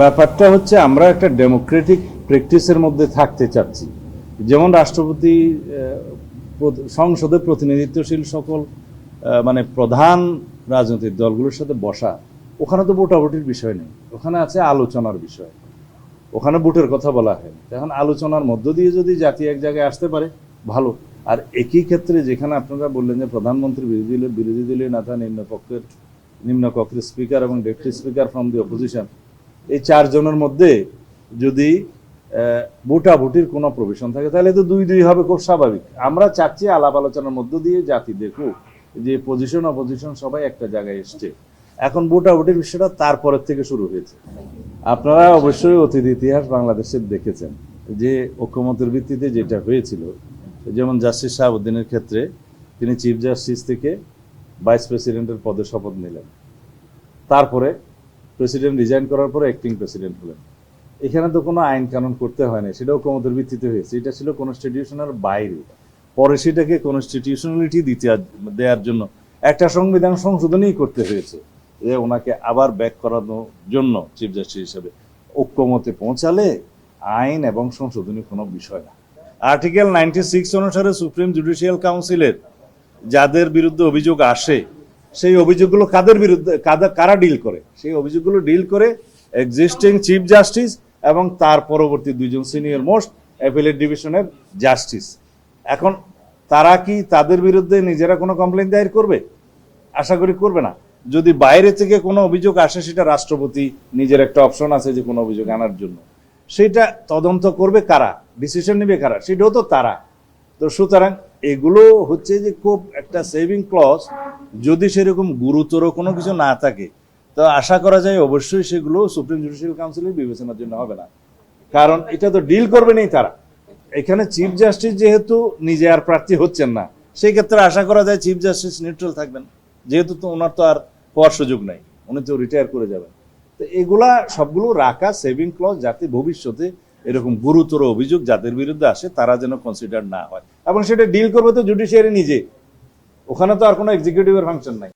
ব্যাপারটা হচ্ছে আমরা একটা ডেমোক্রেটিক প্র্যাকটিসের মধ্যে থাকতে চাচ্ছি। যেমন রাষ্ট্রপতি সংসদে প্রতিনিধিত্বশীল সকল মানে প্রধান রাজনৈতিক দলগুলোর সাথে বসা, ওখানে তো ভোটাভুটির বিষয় নেই, ওখানে আছে আলোচনার বিষয়, ওখানে ভোটের কথা বলা হয়। এখন আলোচনার মধ্য দিয়ে যদি জাতি এক জায়গায় আসতে পারে ভালো। আর একই ক্ষেত্রে যেখানে আপনারা বললেন যে প্রধানমন্ত্রী বিরোধী দলীয় নেতা, নিম্নকক্ষের স্পিকার এবং deputy speaker from the opposition, এই চারজনের মধ্যে যদি ভোটাভুটির কোনো প্রভিশন থাকে তাহলে তো দুই হবে, খুব স্বাভাবিক। আমরা চাচ্ছি আলাপ আলোচনার মধ্য দিয়ে জাতি দেখুক যে পজিশন অপোজিশন সবাই একটা জায়গায় এসছে। এখন ভোটাভুটির বিষয়টা তারপরের থেকে শুরু হয়েছে। আপনারা অবশ্যই অতীত ইতিহাস বাংলাদেশের দেখেছেন যে ঐকমত্যের ভিত্তিতে যেটা হয়েছিল, যেমন জাস্টিস শাহাবুদ্দিনের ক্ষেত্রে তিনি চিফ জাস্টিস থেকে ভাইস প্রেসিডেন্টের পদে শপথ নিলেন, তারপরে প্রেসিডেন্ট রিজাইন করার পরে অ্যাক্টিং প্রেসিডেন্ট হলেন। এখানে তো কোনো আইন কানুন করতে হয় না, সেটাও ঐকমত্যের ভিত্তিতে হয়েছে। এটা ছিল কনস্টিটিউশনের বাইরে, পরে সেটাকে কনস্টিটিউশনালিটি দেওয়ার জন্য একটা সংবিধান সংশোধনই করতে হয়েছে, যে ওনাকে আবার ব্যাক করানোর জন্য চিফ জাস্টিস হিসেবে। ঐকমত্যে পৌঁছালে আইন এবং সংশোধনী কোনো বিষয় না। আর্টিকেল 96 অনুসারে সুপ্রিম জুডিশিয়াল কাউন্সিলের যাদের বিরুদ্ধে অভিযোগ আসে, সেই অভিযোগগুলো কাদের বিরুদ্ধে, কারা ডিল করে, সেই অভিযোগগুলো ডিল করে এক্সিস্টিং চিফ জাস্টিস এবং তার পরবর্তী দুইজন সিনিয়র মোস্ট অ্যাপিলেট ডিভিশনের জাস্টিস। এখন তারা কি তাদের বিরুদ্ধে নিজেরা কোনো কমপ্লেন দায়ের করবে? আশা করি করবে না। যদি বাইরে থেকে কোনো অভিযোগ আসে, সেটা রাষ্ট্রপতি নিজের একটা অপশন আছে যে কোনো অভিযোগ আনার জন্য, সেটা তদন্ত করবে কারা, ডিসিশন নেবে কারা, সেটাও তো তারা। তো সুতরাং এগুলো হচ্ছে যে খুব একটা সেভিং ক্লজ। যদি সেরকম গুরুতর কোনো কিছু না থাকে তো আশা করা যায় অবশ্যই সেগুলো সুপ্রিম জুডিশিয়াল কাউন্সিলের বিবেচনার জন্য হবে না, কারণ এটা তো ডিল করবে নেই তারা। এখানে চিফ জাস্টিস যেহেতু নিজে আর প্রার্থী হচ্ছেন না, সেই ক্ষেত্রে আশা করা যায় চিফ জাস্টিস নিউট্রাল থাকবেন, যেহেতু তো ওনার তো আর হওয়ার সুযোগ নাই, উনি তো রিটায়ার করে যাবেন। তো এগুলা সবগুলো রাখা সেভিং ক্লজ, যাতে ভবিষ্যতে এরকম গুরুতর অভিযোগ যাদের বিরুদ্ধে আসে তারা যেন কনসিডার না হয়, এবং সেটা ডিল করবে তো জুডিশিয়ারি নিজে, ওখানে তো আর কোনো এক্সিকিউটিভের ফাংশন নাই।